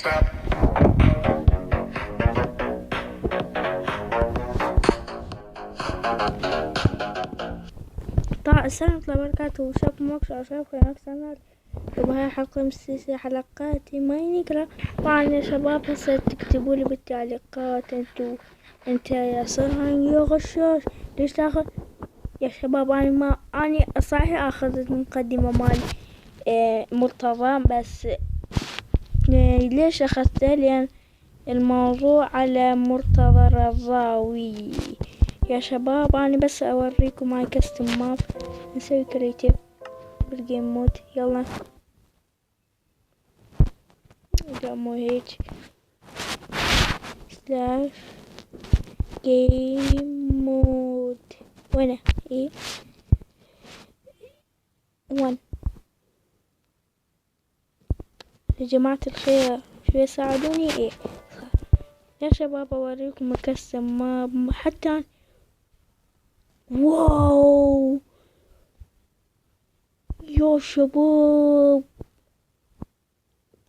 السلام عليكم وبركاته. شاب مقشع شاب خيانات سنة وبهاي حلقة مستسلسة حلقات ماينكرافت. طبعا يا شباب هسه تكتبوا لي بالتعليقات انت يا صهران يا غشاش ليش تاخذ يا شباب. اني صحيح اخذت مقدمة مال مرتضى، بس ليش اخذته؟ لان الموضوع على مرتضى الرضاوي. يا شباب أنا بس أوريكم هاي كاستم ماب، نسوي كريتيف بالجيم مود. يلا لا مو هيك، سلاش جيم مود وينه؟ ايه 1. يا جماعة الخير شوية ساعدوني. ايه يا شباب أوريكم الكاستم ماب حتى. واو يا شباب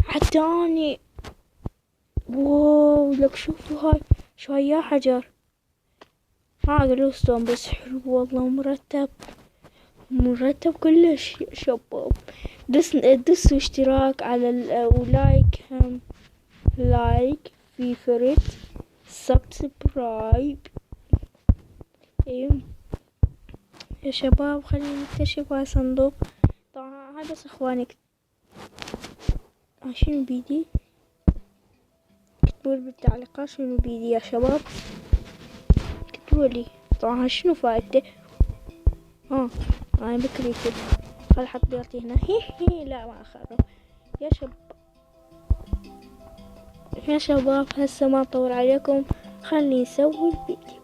حتى اني واو لك شوفوا هاي شو هيا حجر جلوستون، بس حلو والله مرتب كلش يا شباب. دسوا اشتراك على ولايك، هم لايك في فريت سبسكرايب. ايه يا شباب خلينا نكتشف هاي صندوق. طبعا هاي بس اخواني شنو بيدي؟ اكتبوا بالتعليقات شنو بيدي يا شباب، اكتبوا لي. طبعا شنو فايدته؟ انا بكريتي خل حط ديرتي هنا. هي لا ما اخذه. يا شباب هسه ما اطول عليكم، خلني نسوي الفيديو.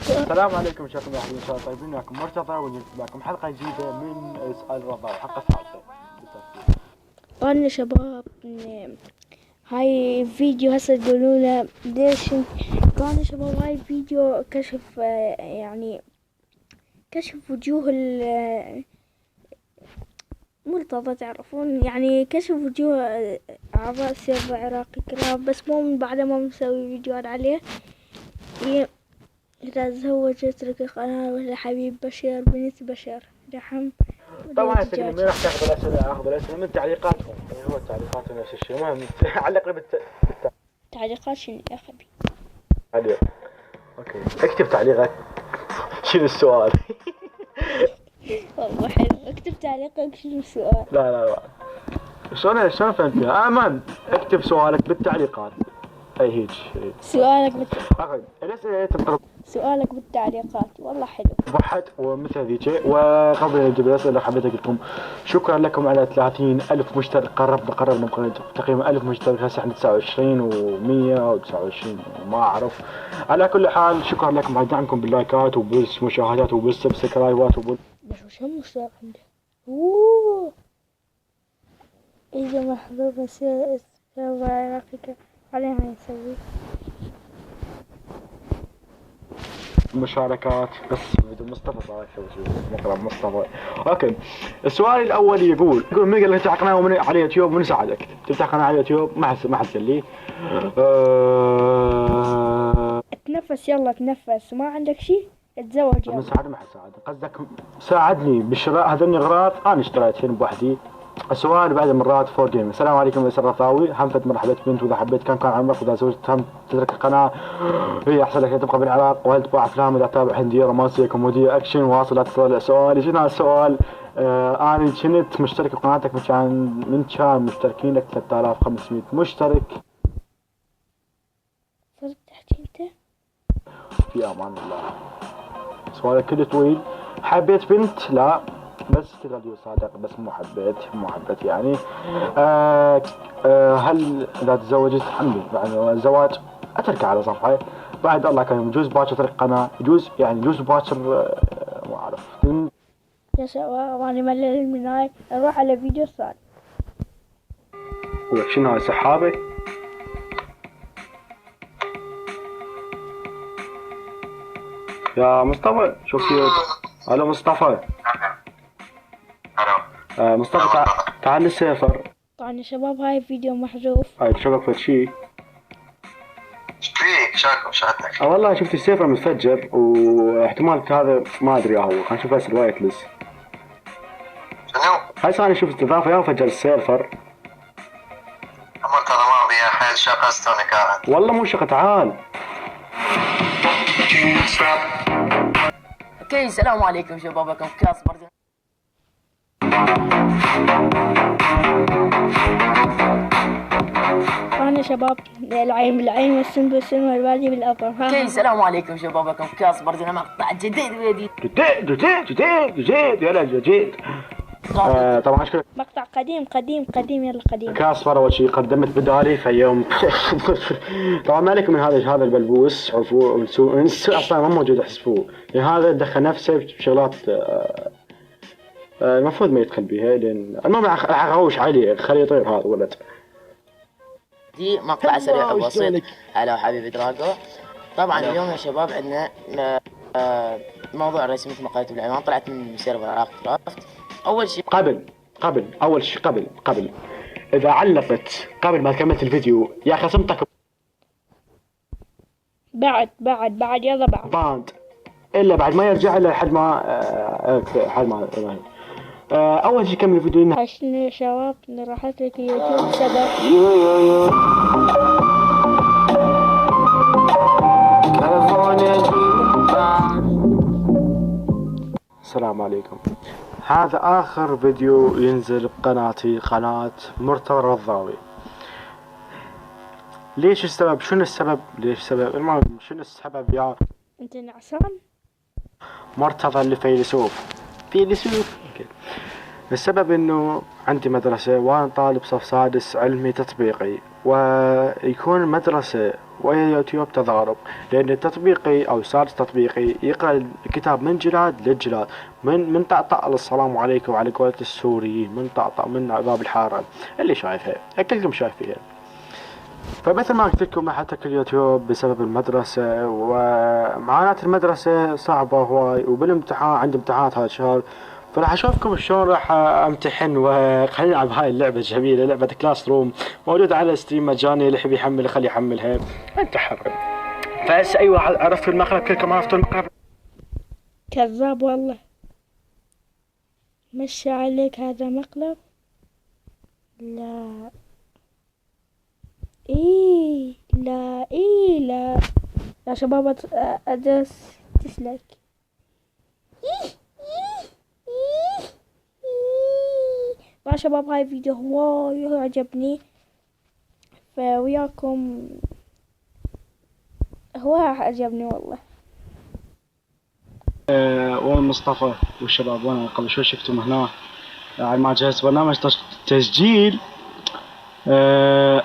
السلام عليكم شكرا يا حبيبي، ان شاء الله طيبين. معكم مرتضى وجبت معكم حلقه جديده من اسال الرضا وحلقه ثالثه. طبعا يا شباب هاي فيديو هسه تقولون ليش. طبعا يا شباب هاي فيديو كشف، يعني كشف وجوه مرتضى، تعرفون يعني كشف وجوه اعضاء سيرفر عراقي كراب، بس مو من بعد ما مسوي فيديوهات عليه. إذا تزوجت لك القناة ولا حبيب بشير بنت بشر رحم. طبعا يا ما راح تاخذ الاسئله، اخذ الاسئله من تعليقاتهم، يعني هو التعليقات نفس الشيء. المهم علق لي تعليقات شنو يا خبي؟ تعليق اوكي، اكتب تعليقك. شنو السؤال؟ والله حلو، اكتب تعليقك شنو السؤال. لا شلون فهمت فيها؟ امان اكتب سؤالك بالتعليقات. اي هيك سؤالك بالتعليقات والله حلو. ضحت ومثل ذيك. وقبل نجيب الاسئله حبيت اقول لكم شكرا لكم على 30,000 مشترك. قربنا تقريبا 1000 مشترك. هسه احنا 29 و100 او 29 ما اعرف. على كل حال شكرا لكم على دعمكم باللايكات وبالمشاهدات وبالسبسكرايبات بس وش مشترك عنده؟ اذا محظوظ يصير عراقي عليها يسوي مشاركات. بس فيديو مصطفى صار مقرب مصطفى. اوكي السؤال الاول يقول من قال لك تفتح قناه ومن على يوتيوب من ساعدك تفتح قناه على يوتيوب؟ ما حد لي. تنفس يلا تنفس، ما عندك شيء تزوج من ساعد ما حد ساعد. قصدك ساعدني بالشراء هذني اغراض انا اشتريتهن بوحدي. السؤال بعد مرات فور جيم. السلام عليكم يا الرضاوي. هم فت مرحبا بنت، واذا حبيت كم كان عمرك، واذا زوجت هم تترك القناه هي احسن لك تبقى بالعراق، وهل تباع افلام اذا تابع هنديه رومانسيه كوميديه اكشن. واصل لا تطلع سؤالي شنو السؤال. انا كنت مشترك بقناتك من كان مشتركين لك 3500 مشترك. صرت تحكي انت في امان الله. سؤالك كله طويل. حبيت بنت؟ لا بس تغدي صادق، بس مو حبيت يعني. هل اذا تزوجت؟ الحمد لله بعد الزواج اتركه على صفحه. بعد الله كريم يجوز باكر اترك قناه، يجوز باكر ما اعرف. يا شباب انا ملل من هاي، اروح على فيديو ثاني. ولك شنو هاي سحابه؟ يا مصطفى شو كيوت. الو مصطفى. مصطفى تعال للسيرفر. طبعا يا شباب هاي فيديو محذوف. هاي شبك فد شي. فيك شاكو شاتك. والله شفت السيرفر متفجر واحتمال هذا ما ادري هو، خلينا نشوف بس الوايتلس. شنو؟ هاي ثاني شوف استضافة يا فجر السيرفر. أمر ترى ما بيها حيل شاقة استوني كانت. والله مو شقة تعال. اوكي السلام عليكم شبابكم كاس برضه. طبعا يا شباب العين بالعين والسن بالسن والبادي بالأثر. اوكي السلام عليكم شبابكم كاس برضه مقطع جديد وجديد. جديد يلا جديد. طبعا اشكرك. مقطع قديم يلا قديم. كاسبر اول شيء قدمت بدالي في يوم. طبعا ما عليكم من هذا البلبوس، عرفوه اصلا ما موجود احسبوه، يعني هذا دخل نفسه بشغلات المفروض ما يدخل بيها، لان المهم اغوش عليه خليه يطير هذا ولد. دي مقطع سريع وبسيط. هلا حبيبي دراجو. طبعا اليوم يا شباب عندنا موضوع رسمي مثل ما قلت بالعنوان، طلعت من سيرفر عراق كرافت. اول شيء قبل اذا علقت قبل ما كملت الفيديو يا اخي صمتك بعد يلا بعد الا بعد ما يرجع الا لحد ما اول شيء كمل الفيديو. عشان يا شباب راحت لك يوتيوب سبب. السلام عليكم. هذا آخر فيديو ينزل بقناتي، قناة مرتضى الرضاوي. ليش السبب؟ شنو السبب؟ المهم شنو السبب يا انت نعسان؟ مرتضى اللي فيلسوف. اوكي. السبب انه عندي مدرسة وانا طالب صف سادس علمي تطبيقي، ويكون مدرسة ويا يوتيوب تضارب، لأن التطبيقي أو سادس تطبيقي يقرأ الكتاب من جلاد للجلاد، من طقطق للسلام عليكم على قولة السوريين، من طقطق من عذاب الحارة اللي شايفها كلكم شايفيها. فمثل ما قلت لكم راح اترك اليوتيوب بسبب المدرسة، ومعاناة المدرسة صعبة هواي، وبالامتحان عندي امتحانات هذا الشهر، فراح اشوفكم شلون راح امتحن. وخلينا نلعب هاي اللعبة الجميلة، لعبة كلاس روم موجودة على ستريم مجاني، اللي يحب يحمل خليه يحملها، انت حر. فهسه اي واحد عرف المقلب، كلكم عرفتوا المقلب. كذاب والله، مشي عليك هذا مقلب. لا يا شباب ادرس تسلك. يا شباب هاي فيديو هواي عجبني، فوياكم هواي عجبني والله. وين مصطفى والشباب؟ وانا قبل شوي شفتهم هنا على ما جهزت برنامج تسجيل،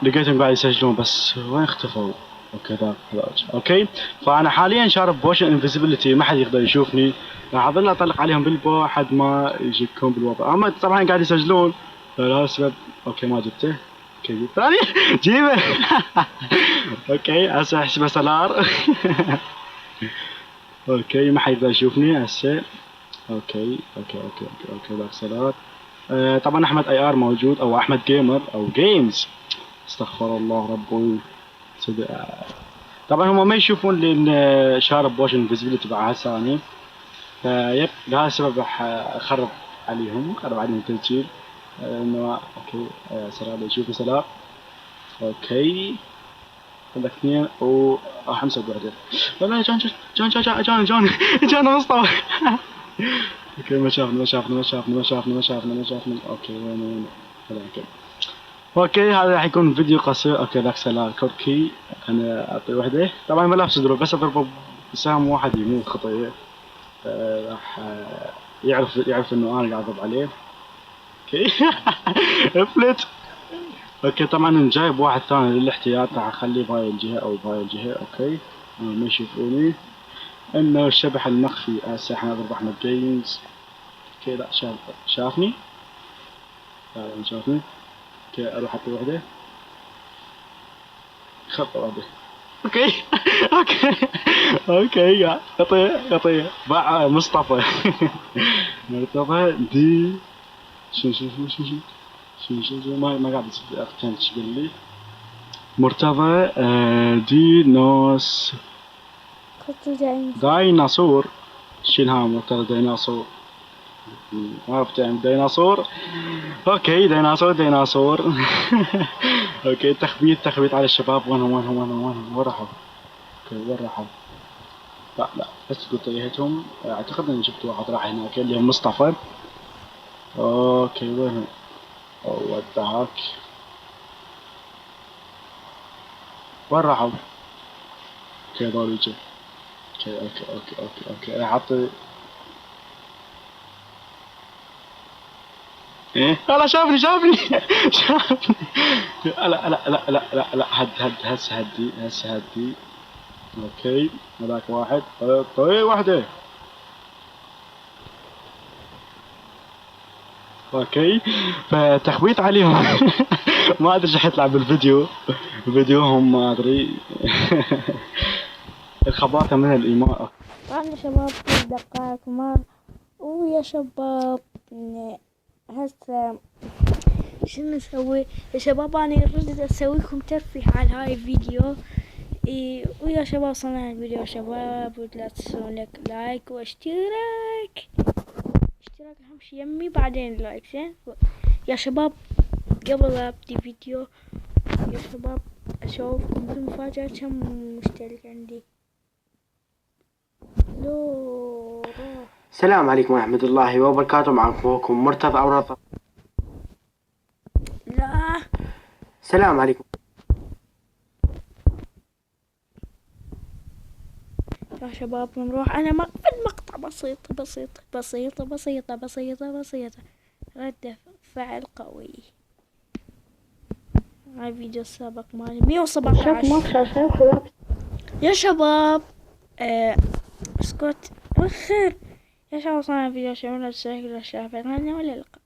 لقيتهم قاعد يسجلون بس وين اختفوا؟ اوكي فانا حاليا شارب بوشن انفيزيبيليتي، ما حد يقدر يشوفني، راح اظل اطلق عليهم بالبو لحد ما يجيكم بالوضع. اما طبعا قاعد يسجلون فلهذا السبب. اوكي ما جبته، اوكي ثاني جيبه. اوكي هسه احسبه سلار. اوكي ما حد يقدر يشوفني هسه. اوكي ذاك سلار. طبعا احمد اي ار موجود، او احمد جيمر او جيمز، استغفر الله ربي. طبعا هم ما يشوفون لان شارب بوشن انفيزيبيليتي بعد هالثاني، فيب لهذا السبب راح اخرب عليهم التسجيل. انه اوكي سلام يشوفوا سلام. اوكي عندك اثنين وراح امسك واحدة. والله جان مصطفى. اوكي ما شافني. اوكي وين هذاك. اوكي هذا راح يكون فيديو قصير. اوكي ذاك سلام كوركي، انا اعطي وحده. طبعا ما لابس دروب، بس اضربه بسهم واحد يموت خطيه، راح يعرف انه انا قاعد اضرب عليه. اوكي فلت. اوكي طبعا جايب واحد ثاني للاحتياط، راح اخليه بهاي الجهه او بهاي الجهه. اوكي ما يشوفوني انه الشبح المخفي. هسه حنضرب احمد جيمز. اوكي لا شافني. لا ما شافني. اوكي اروح اعطي وحده خطه واحده. اوكي قطيه باع مصطفى. مصطفى دي ما قاعد اقتنع لي. مرتضى ديناصور. شنها مرتضى ديناصور. ما عرفت يعني ديناصور. اوكي ديناصور. اوكي تخبيط على الشباب. وين راحوا؟ اوكي وين راحوا؟ لا بس قلت ايهتهم. اعتقد اني شفت واحد راح هناك اللي هو مصطفى. اوكي وين هو؟ ودعك. وين راحوا؟ اوكي ضل يجي. اوكي راح اعطي. ايه لا شافني. لا هسه هدي. اوكي هذاك واحد. طيب واحدة. اوكي فتخبيط عليهم. ما ادري ايش حيطلع بالفيديو. فيديوهم ما ادري. الخباطة من الايمان. طبعا يا شباب في دقائق ويا شباب هسه شنو نسوي يا شباب؟ انا ردت اسويكم ترفيه على هاي الفيديو. ويا شباب صنع الفيديو يا شباب، ولا تنسون لك لايك واشتراك اهم شي يمي، بعدين لايك زين يا شباب. قبل لا ابدي فيديو يا شباب اشوفكم بالمفاجأة كم مشترك عندي. السلام عليكم ورحمة الله وبركاته. معكم اخوكم مرتضى أورطة. لا السلام عليكم يا شباب. بنروح انا مقطع بسيطة ردة فعل قوي. هاي الفيديو السابق مالي 117 يا شباب. اسكت وخير يا شباب. صار فيديو شباب لا تنسوا الاشتراك في القناة ولا اللقاء.